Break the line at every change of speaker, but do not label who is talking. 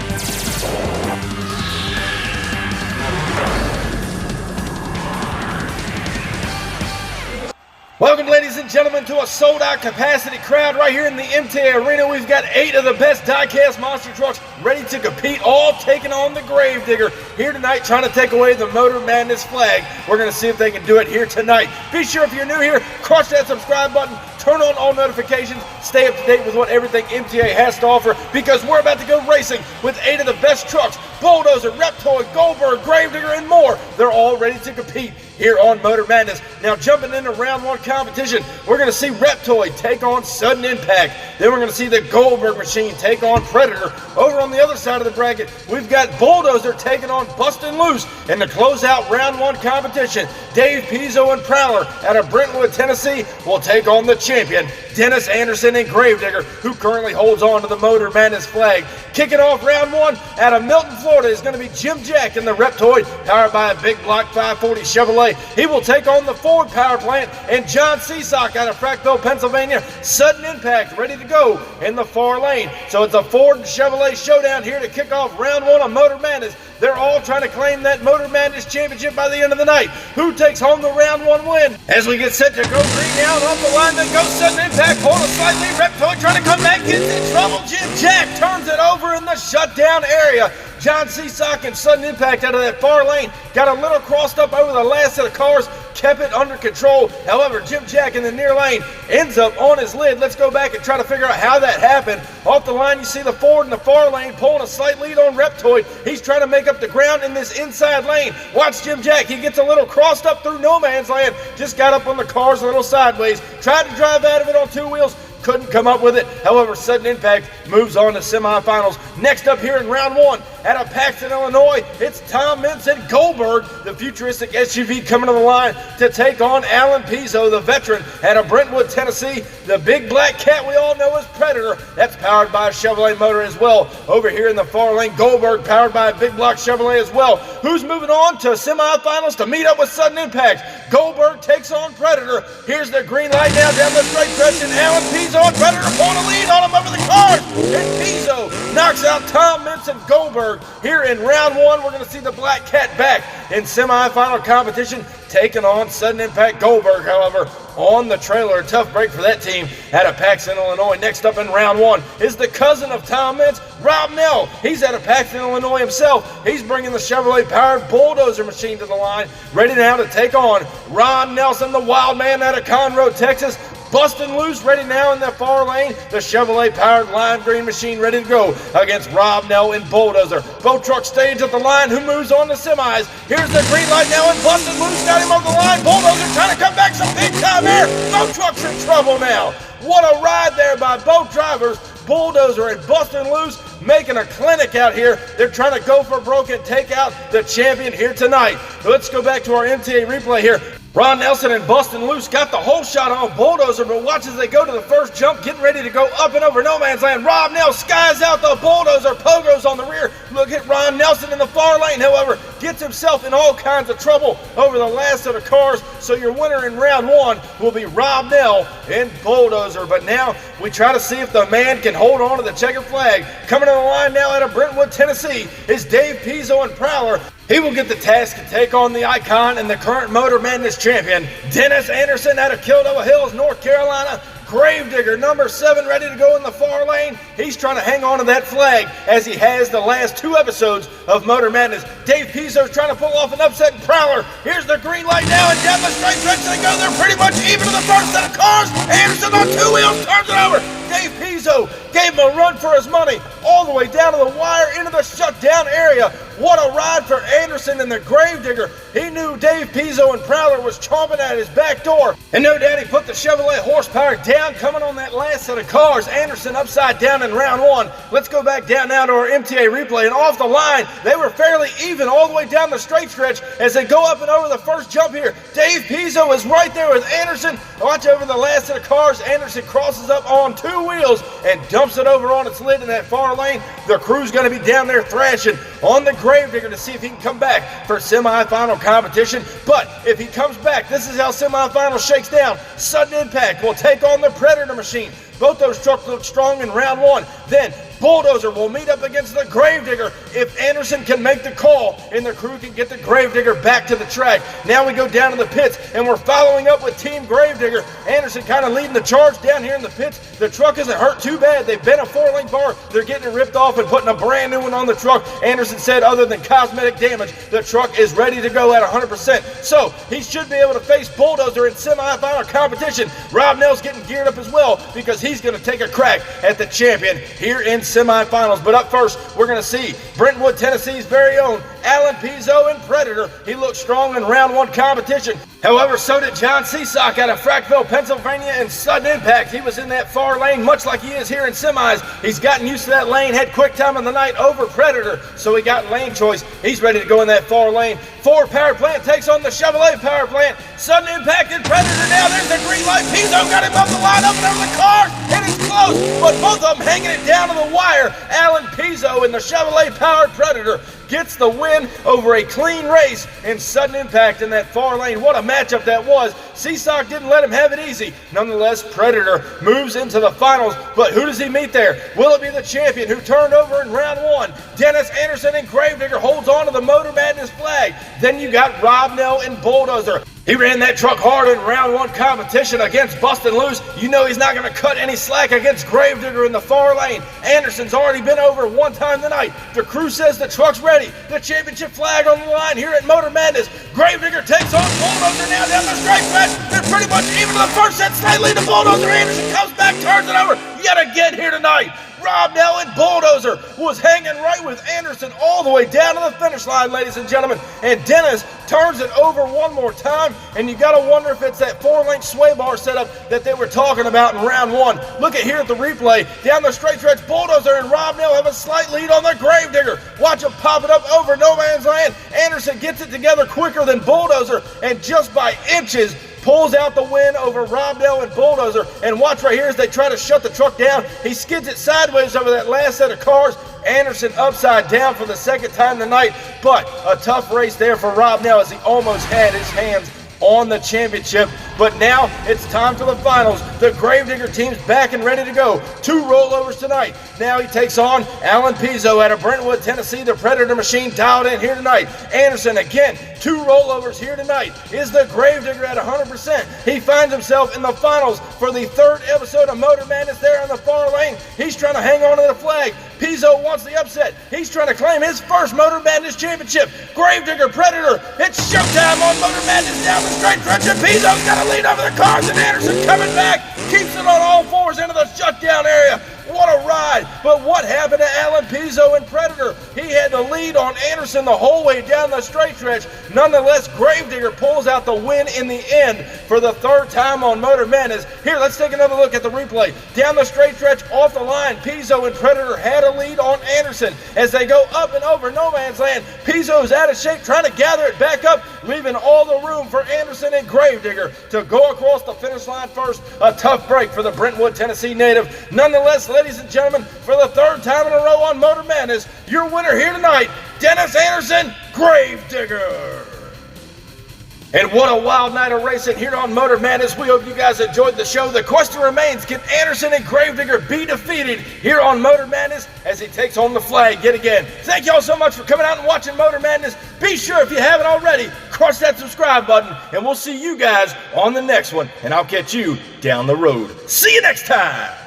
that.
Welcome, ladies and gentlemen, to a sold-out capacity crowd right here in the MTA Arena. We've got 8 of the best diecast monster trucks ready to compete, all taking on the Gravedigger here tonight, trying to take away the Motor Madness flag. We're going to see if they can do it here tonight. Be sure, if you're new here, crush that subscribe button, turn on all notifications, stay up to date with what everything MTA has to offer, because we're about to go racing with 8 of the best trucks: Bulldozer, Reptoid, Goldberg, Gravedigger, and more. They're all ready to compete here on Motor Madness. Now, jumping into round 1 competition, we're going to see Reptoid take on Sudden Impact. Then we're going to see the Goldberg machine take on Predator. Over on the other side of the bracket, we've got Bulldozer taking on Bustin' Loose. And to close out round 1 competition, Dave Pizzo and Prowler out of Brentwood, Tennessee will take on the champion, Dennis Anderson and Gravedigger, who currently holds on to the Motor Madness flag. Kicking off round 1 out of Milton, Florida is going to be Jim Jack in the Reptoid, powered by a big block 540 Chevrolet. He will take on the Ford power plant, and John Seasock out of Frackville, Pennsylvania. Sudden Impact ready to go in the far lane. So it's a Ford and Chevrolet showdown here to kick off round 1 of Motor Madness. They're all trying to claim that Motor Madness championship by the end of the night. Who takes home the round 1 win? As we get set to go green now, and off the line that goes Sudden Impact, hold a slight lead. Reptoid trying to come back, gets in trouble. Jim Jack turns it over in the shutdown area. John Seasock and Sudden Impact out of that far lane got a little crossed up over the last set of cars, kept it under control. However, Jim Jack in the near lane ends up on his lid. Let's go back and try to figure out how that happened. Off the line, you see the Ford in the far lane pulling a slight lead on Reptoid. He's trying to make up the ground in this inside lane. Watch Jim Jack. He gets a little crossed up through no man's land. Just got up on the cars a little sideways. Tried to drive out of it on 2 wheels. Couldn't come up with it. However, Sudden Impact moves on to semifinals. Next up here in round 1, out of Paxton, Illinois, it's Tom Mintz and Goldberg, the futuristic SUV, coming to the line to take on Alan Pizzo, the veteran, out of Brentwood, Tennessee. The big black cat we all know as Predator. That's powered by a Chevrolet motor as well. Over here in the far lane, Goldberg powered by a big block Chevrolet as well. Who's moving on to semifinals to meet up with Sudden Impact? Goldberg takes on Predator. Here's the green light now down the straight stretch, and Alan Pizzo and Predator pulling a lead on him over the cars. And Pizzo knocks out Tom Mintz and Goldberg. Here in round 1, we're going to see the Black Cat back in semifinal competition, taking on Sudden Impact. Goldberg, however, on the trailer. A tough break for that team out of Paxton, Illinois. Next up in round 1 is the cousin of Tom Mintz, Rob Nell. He's out of Paxton, Illinois himself. He's bringing the Chevrolet-powered Bulldozer machine to the line, ready now to take on Ron Nelson, the wild man out of Conroe, Texas. Bustin' Loose ready now in the far lane. The Chevrolet-powered lime green machine ready to go against Rob Nell and Bulldozer. Both trucks stage at the line. Who moves on to semis? Here's the green light now, and Bustin' Loose got him over the line. Bulldozer trying to come back some big time air. Both trucks in trouble now. What a ride there by both drivers. Bulldozer and Bustin' Loose making a clinic out here. They're trying to go for broke and take out the champion here tonight. Let's go back to our MTA replay here. Ron Nelson and Bustin' Loose got the whole shot on Bulldozer, but watch as they go to the first jump, getting ready to go up and over no man's land. Rob Nell skies out the Bulldozer. Pogo's on the rear. Look at Ron Nelson in the far lane, however, gets himself in all kinds of trouble over the last set of cars. So your winner in round 1 will be Rob Nell and Bulldozer. But now we try to see if the man can hold on to the checkered flag. Coming on the line now out of Brentwood, Tennessee is Dave Pizzo and Prowler. He will get the task to take on the icon and the current Motor Madness champion, Dennis Anderson out of Kildoa Hills, North Carolina. Gravedigger, number 7, ready to go in the far lane. He's trying to hang on to that flag as he has the last 2 episodes of Motor Madness. Dave Pizzo's trying to pull off an upset in Prowler. Here's the green light now, and down the straight stretch they go. They're pretty much even to the first set of cars. Anderson on 2 wheels turns it over. Dave Pizzo gave him a run for his money all the way down to the wire into the shutdown area. What a ride for Anderson and the Gravedigger. He knew Dave Pizzo and Prowler was chomping at his back door. And no doubt he put the Chevrolet horsepower down coming on that last set of cars. Anderson upside down in round 1. Let's go back down now to our MTA replay. And off the line, they were fairly even all the way down the straight stretch as they go up and over the first jump here. Dave Pizzo is right there with Anderson. Watch over the last set of cars. Anderson crosses up on 2 wheels and dumps it over on its lid in that far lane. The crew's going to be down there thrashing on the Gravedigger to see if he can come back for semifinal competition. But if he comes back, this is how semifinal shakes down. Sudden Impact will take on the Predator machine. Both those trucks look strong in round one. Then Bulldozer will meet up against the Gravedigger if Anderson can make the call and the crew can get the Gravedigger back to the track. Now we go down to the pits and we're following up with Team Gravedigger. Anderson kind of leading the charge down here in the pits. The truck isn't hurt too bad. They've been a 4-link bar. They're getting it ripped off and putting a brand new one on the truck. Anderson said other than cosmetic damage, the truck is ready to go at 100%. So he should be able to face Bulldozer in semifinal competition. Rob Nell's getting geared up as well because he's going to take a crack at the champion here in semifinals. But up first, we're going to see Brentwood, Tennessee's very own Alan Pizzo and Predator. He looked strong in round one competition. However, so did John Seasock out of Frackville, Pennsylvania, and sudden impact. He was in that far lane, much like he is here in semis. He's gotten used to that lane, had quick time of the night over Predator, so he got lane choice. He's ready to go in that far lane. Ford Power Plant takes on the Chevrolet Power Plant. Sudden impact and Predator now. There's the green light. Pizzo got him up the line, up and over the car, and it's close, but both of them hanging it down to the wire. Alan Pizzo and the Chevrolet Powered Predator gets the win over a clean race and sudden impact in that far lane. What a matchup that was. Seasock didn't let him have it easy. Nonetheless, Predator moves into the finals, but who does he meet there? Will it be the champion who turned over in round one? Dennis Anderson and Gravedigger holds on to the Motor Madness flag. Then you got Rob Nell and Bulldozer. He ran that truck hard in round one competition against Bustin' Loose. You know he's not going to cut any slack against Gravedigger in the far lane. Anderson's already been over one time tonight. The crew says the truck's ready. The championship flag on the line here at Motor Madness. Gravedigger takes on Bulldozer now down the straight stretch. They're pretty much even to the first set, slightly to Bulldozer. Anderson comes back, turns it over yet again here tonight. Rob Nell and Bulldozer was hanging right with Anderson all the way down to the finish line, ladies and gentlemen. And Dennis turns it over one more time, and you got to wonder if it's that 4-link sway bar setup that they were talking about in round one. Look at here at the replay. Down the straight stretch, Bulldozer and Rob Nell have a slight lead on the Gravedigger. Watch him pop it up over no man's land. Anderson gets it together quicker than Bulldozer, and just by inches, pulls out the win over Rob Nell and Bulldozer. And watch right here as they try to shut the truck down. He skids it sideways over that last set of cars. Anderson upside down for the second time tonight. But a tough race there for Rob Nell as he almost had his hands on the championship. But now it's time for the finals. The Gravedigger team's back and ready to go. 2 rollovers tonight. Now he takes on Alan Pizzo out of Brentwood, Tennessee. The Predator machine dialed in here tonight. Anderson again. 2 rollovers here tonight. Is the Gravedigger at 100%? He finds himself in the finals for the 3rd episode of Motor Madness there in the far lane. He's trying to hang on to the flag. Pizzo wants the upset. He's trying to claim his first Motor Madness championship. Gravedigger, Predator. It's showtime on Motor Madness down the straight stretch. And Pizzo's got a lead over the cars, and Anderson coming back. Keeps it on all fours into the shutdown area. What a ride. But what happened to Alan Pizzo and Predator? He had the lead on Anderson the whole way down the straight stretch. Nonetheless, Gravedigger pulls out the win in the end for the 3rd time on Motor Madness. Here, let's take another look at the replay. Down the straight stretch, off the line, Pizzo and Predator had a lead on Anderson. As they go up and over no man's land, Pizzo's out of shape, trying to gather it back up, leaving all the room for Anderson and Gravedigger to go across the finish line first. A tough break for the Brentwood, Tennessee native. Nonetheless, ladies and gentlemen, for the 3rd time in a row on Motor Madness, your winner here tonight, Dennis Anderson, Gravedigger. And what a wild night of racing here on Motor Madness. We hope you guys enjoyed the show. The question remains, can Anderson and Gravedigger be defeated here on Motor Madness as he takes home the flag yet again? Thank y'all so much for coming out and watching Motor Madness. Be sure, if you haven't already, crush that subscribe button, and we'll see you guys on the next one, and I'll catch you down the road. See you next time.